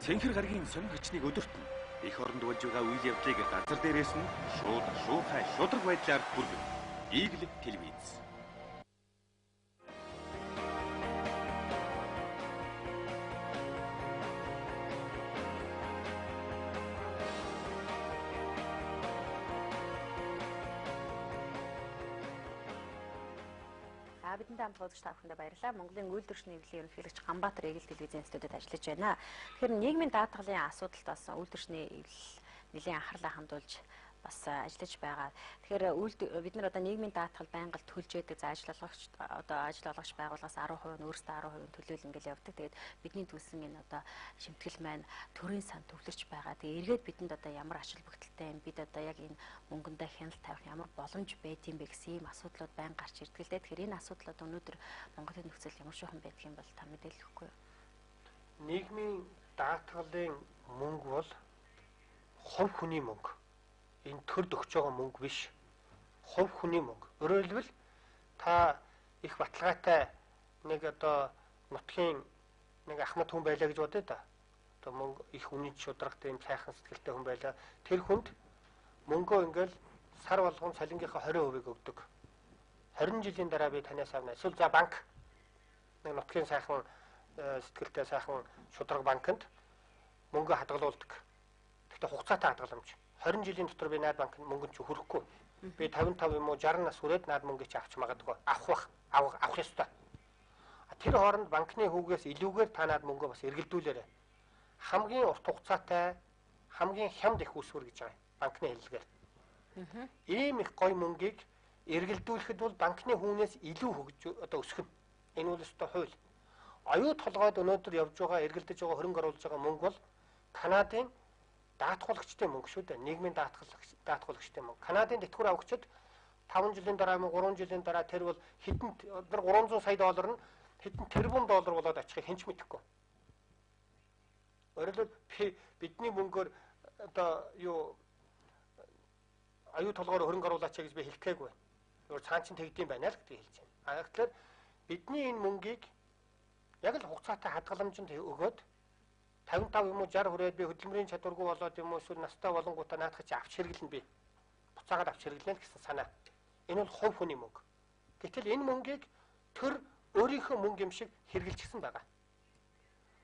Цэнхэр гарагийн сонин хүчнийг өдөрт нь эх оронд болж байгаа үйл явдлыг газар дээрээс нь шуурхай шудраг байдлаар хүргэн. Игэл телевиз. Бидэнд хамт үзэж та бүхэндээ баярлалаа. Монголын үйлдвэрчний эвлэлийн ерөнхийлөгч Ганбаатар Игэл телевизийн студид ажиллаж байна. Тэгэхээр нийгмийн даатгалын асуудалд бас үйлдвэрчний эвлэл нэлийн анхаарлаа хандуулж бас ажиллаж байгаа. Тэгэхээр бид нар одоо нийгмийн даатгал байнга төлж яадаг за ажил олгогч байгууллагаас 10% нь өөрсдөө 10% төлөөл ингээл явдаг. Тэгээд бидний төлсөн энэ одоо шимтгэл маань төрийн сан төвлөрч байгаа. Тэгээд эргээд бидэнд одоо ямар ачаал бүгдэлтэй юм бид одоо яг энэ мөнгөндөө хяналт тавих ямар боломж байд юм бэ гэсэн ийм асуудлууд байнга гарч ирдэг л дээ. Тэгэхээр энэ асуудлууд өнөөдөр Монголын нөхцөл ямар шохон байдаг юм бол та мэдээлэл өгөхгүй юу? Нийгмийн даатгалын мөнгө бол хувь хүний мөнгө. Энэ төрд өгч байгаа мөнгө биш. Хувь хүний мөнгө. Өөрөөр хэлбэл та их баталгаатай нэг одоо нутгийн нэг ахмад хүн байлаа гэж бодъё да. Одоо мөнгө их үнийн шударгатай юм сайхан сэтгэлтэй хүн байлаа. Тэр хүнд мөнгөө ингээл сар болгон цалингийнхаа 20% өгдөг. 20 жилийн дараа би танаас авна. Эсвэл за банк нэг нутгийн сайхан сэтгэлтэй сайхан шударга банкнд мөнгө хадгалуулдаг. Гэхдээ хугацаатай хадгаламж. 20 жилийн дотор би наад банкнд мөнгө чи хөрөхгүй. Би 55 юм уу 60 нас хүрээд наад мөнгө чи авч магадгүй. Авах ёстой. Тэр хооронд банкны хүүгээс илүүгээр та наад мөнгөө бас эргэлдүүлээрэй. Хамгийн урт хугацаатай хамгийн хямд их үсвэр гэж байгаа банкны хэллэгээр. Ийм их гой мөнгийг эргэлдүүлэхэд бол банкны хүнээс илүү хөгж одоо өсгөн. Энэ бол өстой хууль. Оюут толгойд өнөөдөр явж байгаа эргэлдэж байгаа хөрөнгө оруулж байгаа мөнгө бол Канадын даатгуулагчдын мөнгө шүү дээ. Нийгмийн даатгуулагчдын мөнгө. Канадын тэтгэврийн авагчид 5 жилийн дараа 3 жилийн дараа тэр бол хэдэн 300 сая доллар нь хэдэн тэрбум доллар болоод очихыг хэн ч мэдэхгүй. Өөрөлд бидний мөнгөөр одоо юу аюу толгоор хөрөнгө оруулаач гэж би хэлэхгээгүй. Өөр цаан чин тэгдэм байна л гэдгийг хэлж байна. Тэгэхээр бидний энэ мөнгийг яг л хугацаатай хадгаламжинд өгөөд 55 юм уу 60 хүрээд би хөдөлмөрийн чадваргүй болоод юм уу эсвэл настай болонгуудаа наадах чи авч хэрэглэн би. Буцаагаад авч хэрэглэнэ гэсэн санаа. Энэ бол хувь хүний мөнгө. Гэтэл энэ мөнгийг төр өөрийнхөө мөнгө юм шиг хэрэгжилчихсэн байгаа.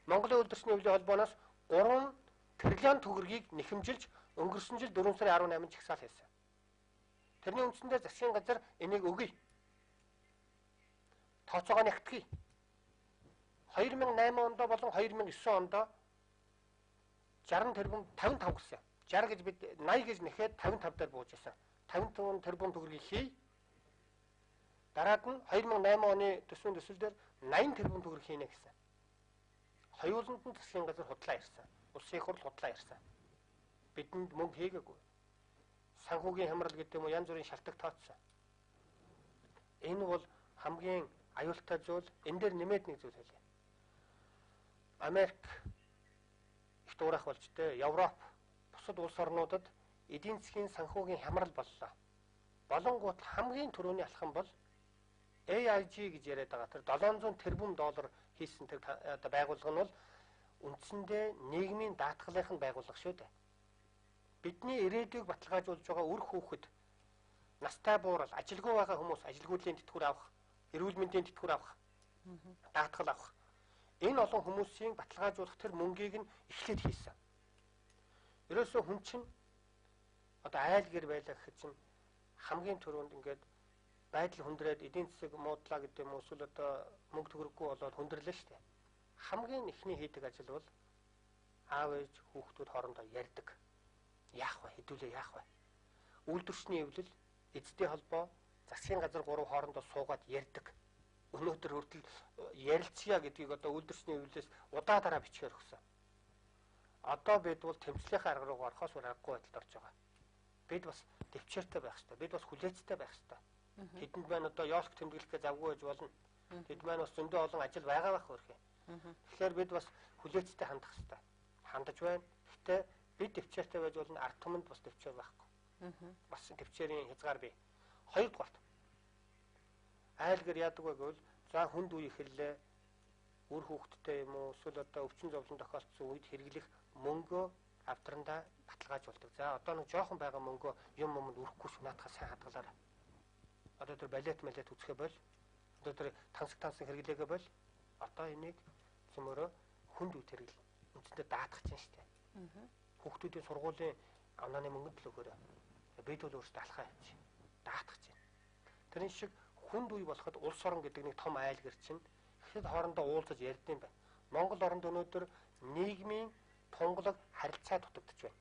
Монголын үйлдвэрчний эвлэлийн холбооноос 3 тэрлион төгрөгийг нэхэмжилж өнгөрсөн жил 4 сарын 18-нд жагсаал хийсэн. Тэрний үндсэндээ засгийн газар энийг өгье. Тооцоогоо нэгтгэе. 2008 онд болон 2009 онд 60 тэрбум 55 гэсэн. 60 гэж бид 80 гэж нэхэд 55 дээр бууж байсан. 55 тэрбум төгрөгийг хий. Дараад нь 2008 оны төсвийн төсөл дээр 80 тэрбум төгрөг хийнэ гэсэн. Хоёуланд нь засгийн газар худлаа ирсэн. Улсын их хурл худлаа ирсэн. Бидэнд мөнгө хийгээгүй. Санхүүгийн хямрал гэдэг юм уу янз бүрийн шалтгаан тооцсон. Энэ бол хамгийн аюултай зүйл. Энэ дээр нэмээд нэг зүйл хэлье. Америк их дуурайх болж тэ Европ бусад улс орнуудад эдийн засгийн санхүүгийн хямрал боллоо. Болонгууд хамгийн түрүүний алхам бол AIG гэж яриад байгаа тэр 700 тэрбум доллар хийсэн тэр байгууллага нь бол үндсэндээ нийгмийн даатгалынхын байгууллага шүү дээ. Бидний ирээдүйг баталгаажуулж байгаа үр хүүхэд настай буурал ажилгүй байгаа хүмүүс ажилгүйдлийн тэтгэвэр авах, эрүүл мэндийн тэтгэвэр авах, даатгал авах. Энэ олон хүмүүсийн баталгаажуулах тэр мөнгийг нь эхлээд хийсэн. Ерөөсөө хүн чинь одоо айл гэр байлаа гэхэд чинь хамгийн түрүүнд ингээд байдал хүндрээд эдийн засаг муудлаа гэдэг юм уу эсвэл одоо мөнгө төгрөггүй болоод хүндрэлээ шүү дээ. Хамгийн ихний хийдэг ажил бол аав ээж хүүхдүүд хоорондоо ярьдаг. Яах вэ? Хэдүүлээ яах вэ? Үйлдвэрчний эвлэл, эзэдийн холбоо, засгийн газар 3 хоорондоо суугаад ярьдаг. Өнөөдөр хүртэл ярилцъя гэдгийг одоо үйлдвэрчний эвлэлээс удаа дараа бичгээр өгсөн. Одоо бид бол тэмцлийнхээ арга руу орохоос аргагүй байдалд орж байгаа. Бид бас төвчээртэй байх хэрэгтэй. Бид бас хүлээцтэй байх хэрэгтэй. Тэдэнд маань одоо ёолк тэмдэглэхээ завгүй байж болно. Тэд маань бас зөндөө олон ажил байгаа байх хөрхий. Тэгэхээр бид бас хүлээцтэй хандах хэрэгтэй. Хандаж байна. Гэхдээ бид төвчээртэй байж болно. Ард түмэнд бас төвчээр байхгүй. Бас төвчээрийн хязгаар бий. Хоёрдугаарт айл гэр яадаг вэ гэвэл за хүнд үе ихэллээ. үр хүүхэдтэй юм уу эсвэл одоо өвчин зовлон тохиолдсон үед хэрэглэх мөнгөө авдрандаа баталгаажуулдаг. За одоо нэг жоохон байгаа мөнгөө юм юмд өрөхгүй ш наатахаа сайн хадгалаарай. Одоо тэр балет үзэхэ бол одоо тэр тансаг хэрэглээгээ бол одоо энийг зөвмөрөө хүнд үт хэрэгэл үндсэндээ даатгах чинь штэ. Хүүхдүүдийн сургуулийн авнааны мөнгөнд л өгөөрэй. Бид бол өөрсдөө алхаа хийж даатгах чинь. Тэрний шиг хүнд үе болоход улс орон гэдэг нэг том айлгэр чинь ихэд хоорондоо уулзаж ярьдсан байна. Монгол оронд өнөөдөр нийгмийн тунгалаг харилцаа дутагдж байна.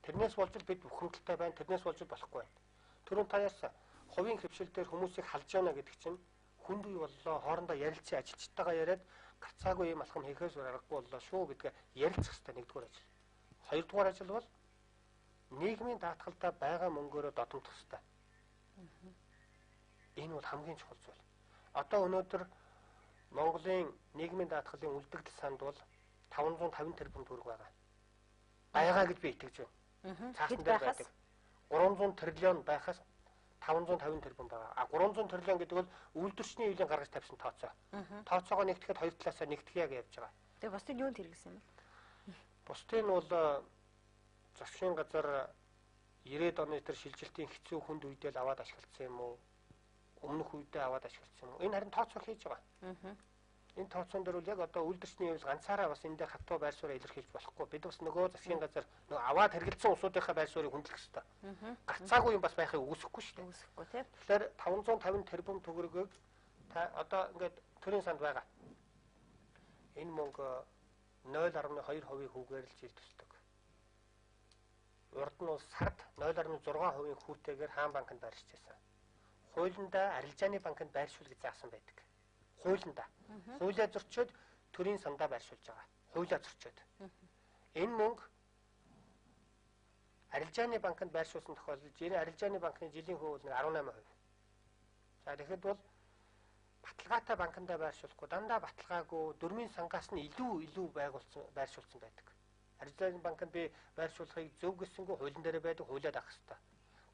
Тэрнээс болж бид бухимдалтай байна. Тэрнээс болж болохгүй байна. Түрүүн та яасан хувийн хөвшил дээр хүмүүсийг халж яана гэдэг чинь хүнд үе боллоо хоорондоо ярилцсан ажилчтайгаа яриад гацаагүй юм алхам хийхээс аргагүй боллоо шүү гэдгээ ярилцах хэрэгтэй нэгдүгээр ажил. Хоёрдугаар ажил бол нийгмийн даатгалдаа байгаа мөнгөөрөө додомдох хэрэгтэй. Энэ бол хамгийн чухал зүйл. Одоо өнөөдөр Монголын нийгмийн даатгалын үлдэгдэл санд бол 550 тэрбум төгрөг байгаа. Байгаа гэж би итгэж байна. Цаасан дээр байдаг. 300 триллион байхаас 550 тэрбум байгаа. 300 триллион гэдэг бол үйлдвэрчний хөвлийн гаргаж тавьсан тооцоо. Тооцоогоо нэгтгэхэд хоёр талаасаа нэгтгэе гэж явж байгаа. Тэгээ бусдыг юунд хэрэглэсэн юм бэ? Бусдыг нь бол засгийн газар 90-ад оны тэр шилжилтийн хэцүү хүнд үедээ л аваад ашигласан юм уу? Өмнөх үедээ аваад ашигласан юм уу? Энэ харин тооцоо хийж байгаа. Энэ тооцоон дээр бол яг одоо үйлдвэрчний хөвл ганцаараа бас эндээ хатуу байр суурь илэрхийлж болохгүй. Бид бас нөгөө засгийн газар нөгөө аваад хэрэгэлсэн усуудынхаа байр суурийг хүндлэх хэрэгтэй. Гарцаагүй юм бас байхыг үгүйсэхгүй шүү дээ. Үгүйсэхгүй тийм. Тэгэхээр 550 тэрбум төгрөгийг та одоо ингээд төрийн санд байгаа. Энэ мөнгө 0.2% хүүгээр л жил төсдөг. Урд нь бол сард 0.6% хүүтэйгээр хаан банкнд байршиж байсан. Хуулиндаа арилжааны банкнд байршуул гэж заасан байдаг. Хуулиндаа. Хуулиа зөрчөөд төрийн сандаа байршуулж байгаа. Хуулиа зөрчөөд. Энэ мөнгө арилжааны банкнд байршуулсан тохиолдолд энэ арилжааны банкны жилийн хөвөл нэг 18%. За тэгэхэд бол баталгаатай банкндаа байршуулахгүй дандаа баталгаагүй дөрмийн сангаас нь илүү байршуулсан байдаг. Арилжааны банкнд би байршуулахыг зөв гэсэнгүү хуулийн дээр байдаг хуулиа даах хэрэгтэй.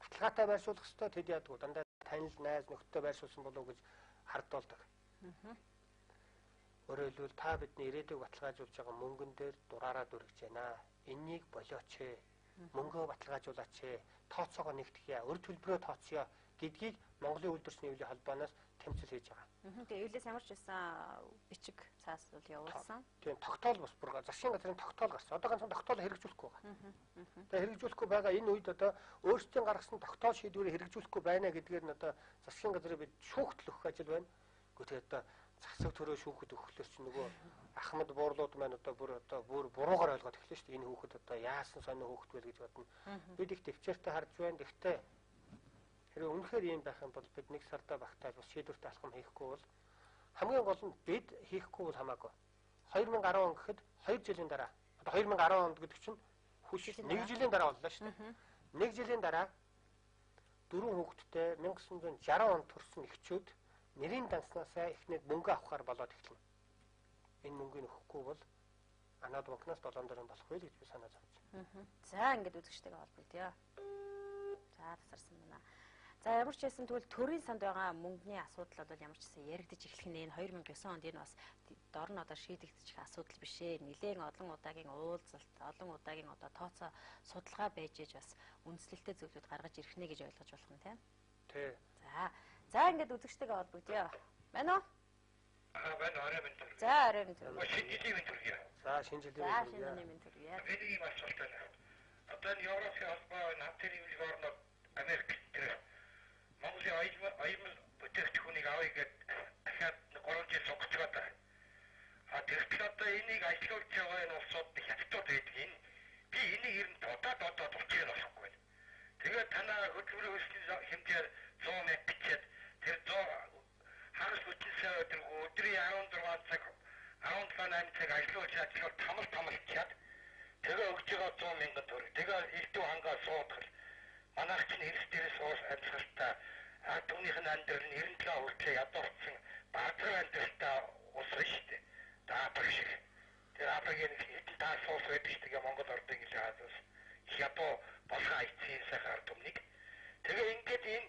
Баталгаатай байршуулах хэрэгтэй тэд яадаг дандаа танил найз нөхдөд байршуулсан болов уу гэж хардуулдаг. Өөрөөр хэлбэл та бидний ирээдүйг баталгаажуулж байгаа мөнгөн дээр дураараа дүргэж байна. Энийг болооч ээ. Мөнгөө баталгаажуулаач ээ. Тооцоогоо нэгтгэе. Өр төлбөрөө тооцъё гэдгийг Монголын үйлдвэрчний хөвлийн холбооноос тэмцэл хийж байгаа. Тэгээ эвлээс ямарч байсан бичиг цаас бол явуулсан. Тийм тогтоол бас бүр засгийн газрын тогтоол гарсан. Одоо ганцхан тогтоолоо хэрэгжүүлэхгүй байгаа. Тэгээ хэрэгжүүлэхгүй байгаа энэ үед одоо өөрсдийн гаргасан тогтоол шийдвэрийг хэрэгжүүлэхгүй байна гэдгээр нь одоо засгийн газрыг бид шүүхтэл өгөх ажил байна. Гэхдээ одоо засаг төрөө шүүхэд өгөхлөөр чи нөгөө ахмад буурлууд маань одоо бүр буруугаар ойлгоод эхлэв шүү дээ. Энэ хүүхэд одоо яасан сонио хүүхэд вэ гэж бодно. Бид их төвчээртэй харж байна. Гэхдээ хэрвээ үнэхээр ийм байх юм бол бид нэг сардаа багтааж бас шийдвэртэй алхам хийхгүй бол хамгийн гол нь бид хийхгүй бол хамаагүй. 2010 он гэхэд 2 жилийн дараа одоо 2010 онд гэдэг чинь хүч 1 жилийн дараа боллоо шүү дээ. 1 жилийн дараа 4 хүүхэдтэй 1960 онд төрсэн эхчүүд нэрийн данснасаа эхнээд мөнгө авахар болоод эхэлнэ. Энэ мөнгөний өгөхгүй бол Анаад банкнаас 7 дөрөв болох вэ гэж би санаа зовж байна. За ингээд үзэгчтэйгээ холбогдъё. За тасарсан байна. За ямар ч байсан тэгвэл төрийн санд байгаа мөнгөний асуудал бол ямар ч гэсэн яригдж эхлэх нь энэ 2009 онд энэ бас дор нь одоо шийдэгдчих асуудал биш ээ. Нэлээд олон удаагийн уулзалт, олон удаагийн одоо тооцоо судалгаа байж ээж бас үндэслэлтэй зөвлөд гаргаж ирэх нэ гэж ойлгож болох нь тийм. Тий. За ингээд үзэгчтэйгээ холбогдъё. Байна уу? Байна орой минь. За орой минь. Шинэ жилийн минь төргий. За шинэ жилийн минь. За шинэ минь төргий. Бидний ийм асуулт байна. Одоо энэ Европын холбоо намтын хөвлөг орнууд Америк тэр Монголын оюун бүтээгдэхүүнийг авъя гэдэг дахиад 3 жил сугч байгаа. Тэгвэл одоо энийг ажиллуулж байгаа энэ улсууд хятадууд байдаг. Би энийг ер нь додоод болчих нь болохгүй. Тэгээд танаа хөдөлмөрийн хөлсний хэмжээр 100 мянга бичээд тэр 100 хагас бүтэнсээ өдрийн 16 цаг 17 цаг ажиллуулж тамалчаад тэгээ өгж байгаа 100 мянган төгрөг. Тэгээ элдв хангаа суудгал. Манайх чинь эрс дээрээс уус амьсгалтаа түүнийх нь амьдрал нь 97 хүртэл ядуурсан баазар амьдралтай улс шүү дээ. Даапаг шиг. Тэр апагийн хэдэн таа суус байдаг шүү дээ Монгол ордыг л хаадас. Ядуу болсон айцын сайхан ард түмнийг. Тэгээ ингээд энэ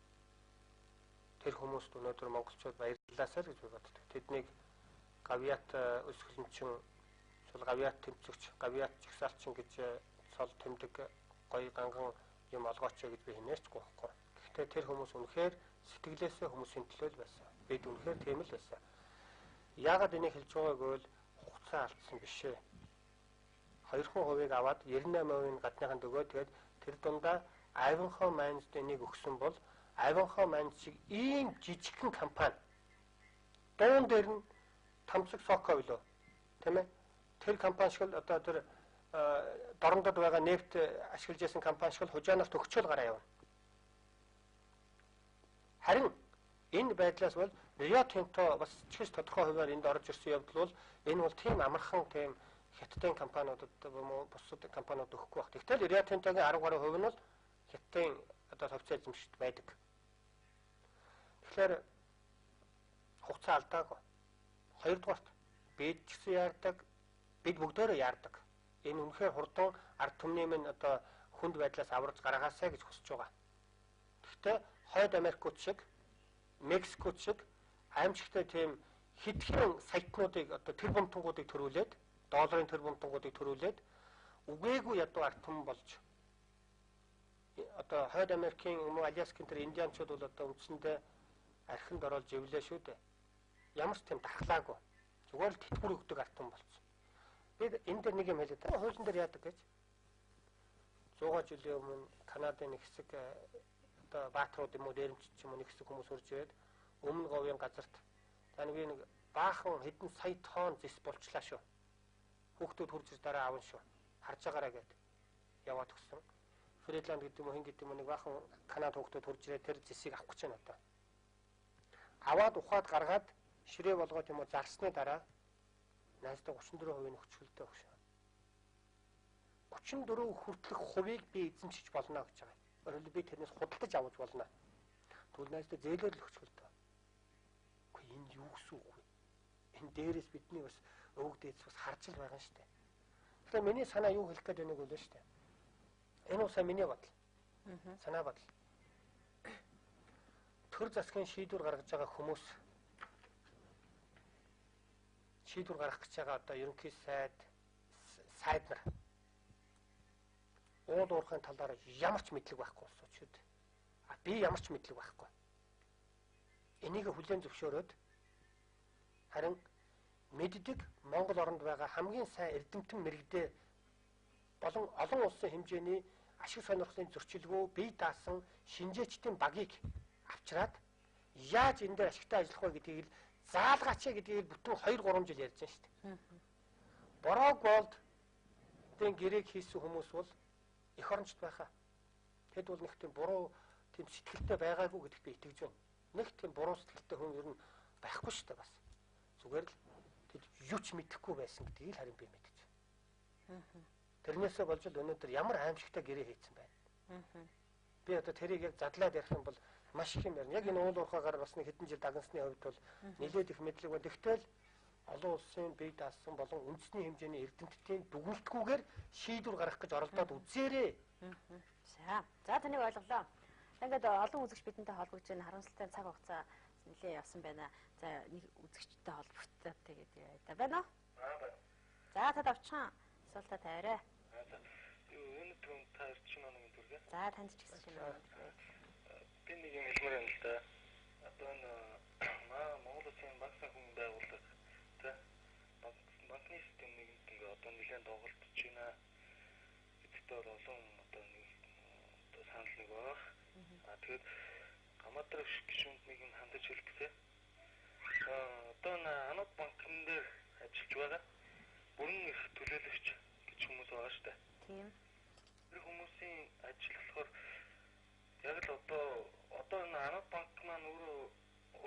тэр хүмүүст өнөөдөр монголчууд баярлалаасаа гэж би боддог. Тэднийг гавьяат өсгөлөнчин, гавьяат тэмцэгч, гавьяат жагсаалчин гэж цол тэмдэг гоё ганган юм олгооч гэж би хинээрч гоохгүй. Гэхдээ тэр хүмүүс үнэхээр сэтгэлээсээ хүмүүсийн төлөө л байсан. Бид үнэхээр тийм л байсан. Яагаад энийг хэлж байгааг бол хугацаа алдсан биш ээ. 2% аваад 98% гадныханд өгөө. Тэгээд тэр дундаа Авинхоо Майнзд энийг өгсөн бол Авинхоо Майнз шиг ийм жижигхэн компани дуун дээр нь Тамсаг Соко билүү, тийм ээ? Тэр компани шиг л одоо тэр дорндод байгаа нефт ашиглаж байсан компани шиг л хужаанаар төгчөөл гараа явна. Харин энэ байдлаас бол Рио Тинто бас ч гэж тодорхой хуваар энд орж ирсэн явдал бол энэ бол тийм амархан тийм хятадын компаниудад бусад компаниуд өгөхгүй баг. Тэгтэл Рио Тинтогийн 10 гаруй хувь нь бол хятадын одоо товцоо эзэмшигт байдаг. Тэгэхээр хугацаа алдаагүй. Хоёрдугаарт бид ч гэсэн яардаг, бид бүгдөө яардаг. Энэ үнэхээр хурдан ард түмний минь одоо хүнд байдлаас аварж гаргаасаа гэж хүсэж байгаа. Гэхдээ Хойд Америкууд шиг, Мексикууд шиг аимшигтай тийм хэдхэн саятнуудыг одоо тэр бомтонгуудыг төрүүлээд, долларын тэр бомтонгуудыг төрүүлээд үгээгүй ядуу ард түмэн болж одоо Хойд Америкийн мөн Аляскын тэр индианчууд бол одоо үндсэндээ архинд ороод живлээ шүү дээ. Ямар ч тийм дархлаагүй. Зүгээр л тэтгэвэр өгдөг ард түмэн болсон. Бид энэ дээр нэг юм хэлээд байгаа. Хуучин дээр яадаг гэж 100 жилийн өмнө Канадын нэг хэсэг одоо баатрууд юм уу, дээрэмчд юм уу нэг хэсэг хүмүүс урж ирээд өмнө говийн газарт за нэг баахан хэдэн сая тонн зис болчлаа шүү. Хүүхдүүд хурж ир дараа авна шүү. Харж байгаараа гээд яваад өгсөн. Фридланд гэдэг юм уу, хин гэдэг юм уу нэг баахан Канад хүүхдүүд хурж ирээд тэр зисийг авах гэж байна одоо. Аваад ухаад гаргаад ширээ болгоод юм уу зарсны дараа найздаа 34% нөхцөлтэй багш. 34 хүртэлх хувийг би эзэмшиж болно гэж байгаа. Өөрөлд би тэрнээс худалдаж авч болно. Тэгвэл найздаа зээлээр л өгчөлтэй. Үгүй энэ юу гэсэн үг вэ? Энэ дээрээс бидний бас өвөг дээдс бас харж л байгаа шүү дээ. Тэгэхээр миний санаа юу хэлэх гээд байгааг үлээ шүү дээ. Энэ усаа миний бодол. Санаа бодол. Төр засгийн шийдвэр гаргаж байгаа хүмүүс шийдвэр гаргах гэж байгаа одоо ерөнхий сайд нар уул уурхайн талаар ямар ч мэдлэг байхгүй болсон ч үгүй. Би ямар ч мэдлэг байхгүй. Энийг хүлээн зөвшөөрөөд харин мэддэг Монгол оронд байгаа хамгийн сайн эрдэмтэн мэрэгдээ болон олон улсын хэмжээний ашиг сонирхлын зөрчилгөө бие даасан шинжээчдийн багийг авчираад яаж энэ дээр ашигтай ажиллах вэ гэдгийг л заалгаач гэдгийг бүтэн 2-3 жил ярьж байна шүү дээ. Бороо голдын гэрээг хийсэн хүмүүс бол эх орончд байхаа. Тэд бол нэг тийм буруу тийм сэтгэлтэй байгаагүй гэдэгт би итгэж байна. Нэг тийм буруу сэтгэлтэй хүн ер нь байхгүй шүү дээ бас. Зүгээр л тэд юу ч мэдэхгүй байсан гэдгийг л харин би мэдэж байна. Тэрнээсээ болж л өнөөдөр ямар аимшигтай гэрээ хийцэн байна. Би одоо тэрийг яг задлаад ярих юм бол маш их юм байна. Яг энэ уул уурхаагаар бас нэг хэдэн жил дагнасны хувьд бол нэлээд их мэдлэг байна. Тэгтэл олон улсын бие даасан болон үндэсний хэмжээний эрдэмтдийн дүгнэлтгүйгээр шийдвэр гаргах гэж оролдоод үзээрэй. За таныг ойлголоо. Ингээд олон үзэгч бидэнтэй холбогдож байна. Харамсалтай цаг хугацаа нэлээд явсан байна. За нэг үзэгчтэй холбогдсон тэгээд та байна уу? За тад авчихсан. Асуултаа тавиарай. Энэ түрүүн та ирчихсэн нэг юм дүргээ. За танд ч гэсэн шинэ. Би нэг юм хэлмээр байна л да. Одоо Монгол Улсын банк санхүүгийн байгууллага тэ банкны системийг ингээ одоо нэлээд доголдож байна. Эцэгтэй олон одоо нэг санал нэг баг. Тэгээд Гамадрах гишүүнд нэг юм хандаж хэлэхдээ одоо Анод банкн дээр ажиллаж байгаа бүрэн их төлөөлөгч гэж хүмүүс байгаа шүү дээ. Тийм. Тэр хүмүүсийн ажил болохоор яг л одоо энэ Анод банк маань өөрөө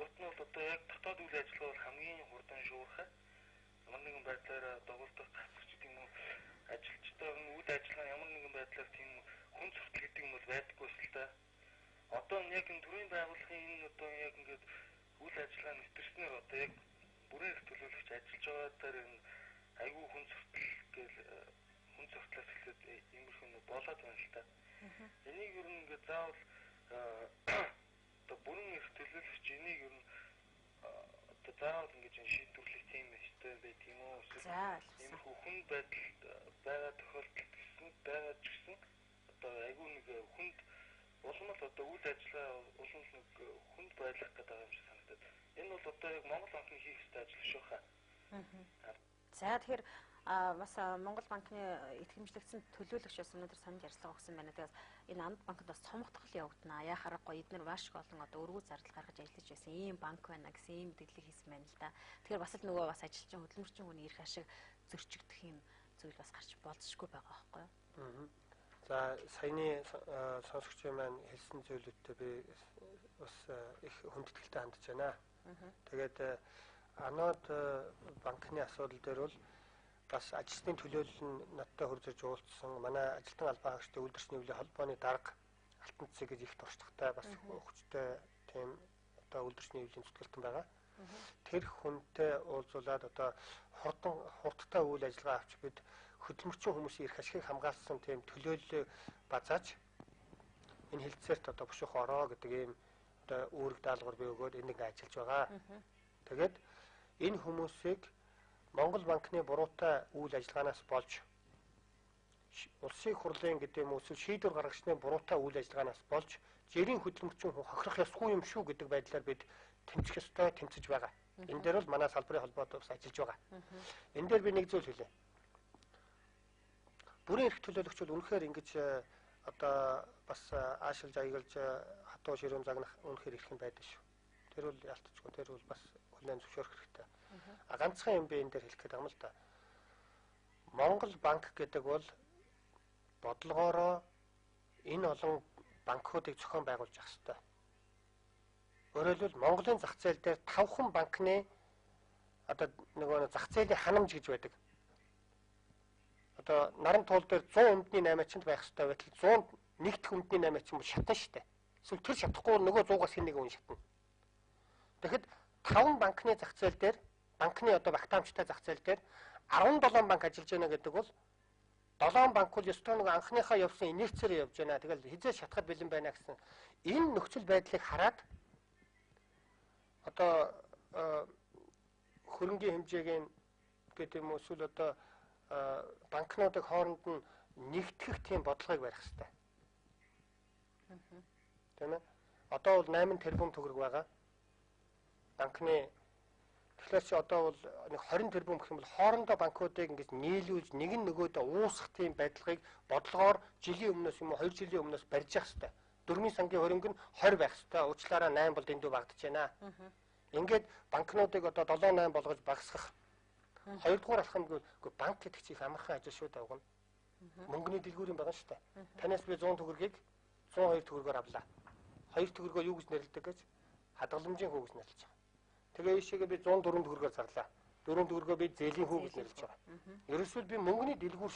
урд нь бол одоо яг дотоод үйл ажиллагаар хамгийн хурдан шуурхай ямар нэгэн байдлаар доголдох гацч гэдэг юм уу ажилчтай үйл ажиллагаа ямар нэгэн байдлаар тийм хүн суртал гэдэг юм бол байдаггүй л та. Одоо яг энэ төрийн байгууллагын энэ одоо яг ингээд үйл ажиллагаа нэвтэрснээр одоо яг бүрэн их төлөөлөгч ажиллаж байгаа дээр энэ айгүй хүн суртал гэл хүн суртлаас эхлээд иймэрхүү болоод байна л та. Энийг ер нь ингээд заавал одоо бүрэн эрх төлөөлөгч энийг ер нь одоо заавал ингэж шийдвэрлэх тийм ёстой байт юм уу? За ийм хүнд байдалд байгаа тохиолдолд гэсэн байгаа ч гэсэн одоо айгүй нэг хүнд улмал одоо үйл ажиллагаа улмал нэг хүнд байлгах гэдэг юм шиг санагдаад. Энэ бол одоо яг Монгол банкны хийх ёстой ажил шүү хаа. За тэгэхээр бас Монгол банкны итгэмжлэгдсэн төлөөлөгч бас өнөөдөр санал ярилцлага өгсөн байна. Тэгээс энэ Анд банкнд бас цомгтгол явагдана. Яа харахгүй эдгээр маш их олон одоо өргүү зардал гаргаж ажиллаж байсан ийм банк байна гэсэн ийм мэдээлэл хийсэн байна л да. Тэгэхээр бас л нөгөө бас ажилчин хөдөлмөрчин хүний эрх ашиг зөрчигдөх юм зүйл бас гарч болзошгүй байгаа байхгүй юу? За саяны сонсогчийн маань хэлсэн зүйлүүдтэй би бас их хүндэтгэлтэй хандж байна. Тэгээд Анод банкны асуудал дээр бол бас ажилтны төлөөлөл нь надтай хурж ирж уулзсан манай ажилтан албан хаагчдын үйлдвэрчний хөвлийн холбооны дарга Алтан цэцэг гэж их туршлагатай бас хүчтэй тийм одоо үйлдвэрчний хөвлийн зүтгэлтэн байгаа. Тэр хүнтэй уулзуулаад одоо хурдтай үйл ажиллагаа авч бид хөдөлмөрчин хүмүүсийн эрх ашигыг хамгаалсан тийм төлөөлөл базааж энэ хэлцээрт одоо бушуух ороо гэдэг ийм одоо үүрэг даалгавар бий өгөөд энийг ажиллаж байгаа. Тэгээд энэ хүмүүсийг Монгол банкны буруутай үйл ажиллагаанаас болж улсын хурлын гэдэг юм эсвэл шийдвэр гаргагчны буруутай үйл ажиллагаанаас болж жирийн хөдөлмөрчин хүн хохирох ёсгүй юм шүү гэдэг байдлаар бид тэмцэх ёстой тэмцэж байгаа. Энэ дээр бол манай салбарын холбоотой бас ажиллаж байгаа. Энэ дээр би нэг зүйл хэлье. Бүрийн эрх төлөөлөгч бол үнэхээр ингэж одоо бас аашилж аягалж хатуу ширүүн загнах үнэхээр эрх юм байдаг шүү. Тэр бол ялтчгүй. Тэр бол бас хүлээн зөвшөөрөх хэрэгтэй. Ганцхан юм би энэ дээр хэлэх гээд байгаа юм л да. Монгол банк гэдэг бол бодлогоороо энэ олон банкуудыг зохион байгуулж явах хэрэгтэй. Өөрөөр хэлбэл Монголын зах зээл дээр 5хан банкны одоо нөгөө зах зээлийн ханамж гэж байдаг. Одоо наран туул дээр 100 өмдний 8-нд байх хэрэгтэй байтал 101 өмдний 8 чинь шатна шүү дээ. Эсвэл тэр шатахгүй нөгөө 100-аас хэн нэг хүн шатна. Тэгэхэд 5 банкны зах зээл дээр банкны одоо багтаамжтай зах зээл дээр 17 банк ажиллаж байна гэдэг бол 7 банк бол ёстой нэг анхныхаа явсан инерцээр явж байна. Тэгэл хизээ шатахад бэлэн байна гэсэн энэ нөхцөл байдлыг хараад одоо хөрөнгийн хэмжээг гэдэг юм уу эсвэл одоо банкнуудыг хооронд нь нэгтгэх тийм бодлогыг барих хэрэгтэй. Тийм ээ. Одоо бол 8 тэрбум төгрөг байгаа. Банкны тэгэхээр чи одоо бол нэг 20 тэрбум гэх юм бол хоорондоо банкуудыг ингэж нийлүүлж нэг нь нөгөөдөө уусгах тийм байдлыг бодлогоор жилийн өмнөөс юм уу 2 жилийн өмнөөс барьж явах хэрэгтэй. 4-ийн сангийн хөрөнгө нь 20 байх хэрэгтэй. Уучлаарай 8 бол дэндүү багтаж байна. Ингээд банкнуудыг одоо 7-8 болгож багасгах. Хоёрдугаар алхам гэвэл банк гэдэг чинь их амархан ажил шүү дээ уг нь. Мөнгөний дэлгүүрийн байгаа шүү дээ. Танаас би 100 төгрөгийг 102 төгрөгөөр авлаа. 2 төгрөгөө юу гэж нэрлэдэг гэж хадгаламжийн хүү гэж нэрлэж байгаа. Тэгээ ийшээгээ би 104 төгрөгөөр зарлаа. 4 төгрөгөө би зээлийн хүү гэж нэрлэж байгаа. Ерөөсөө би мөнгөний дэлгүүр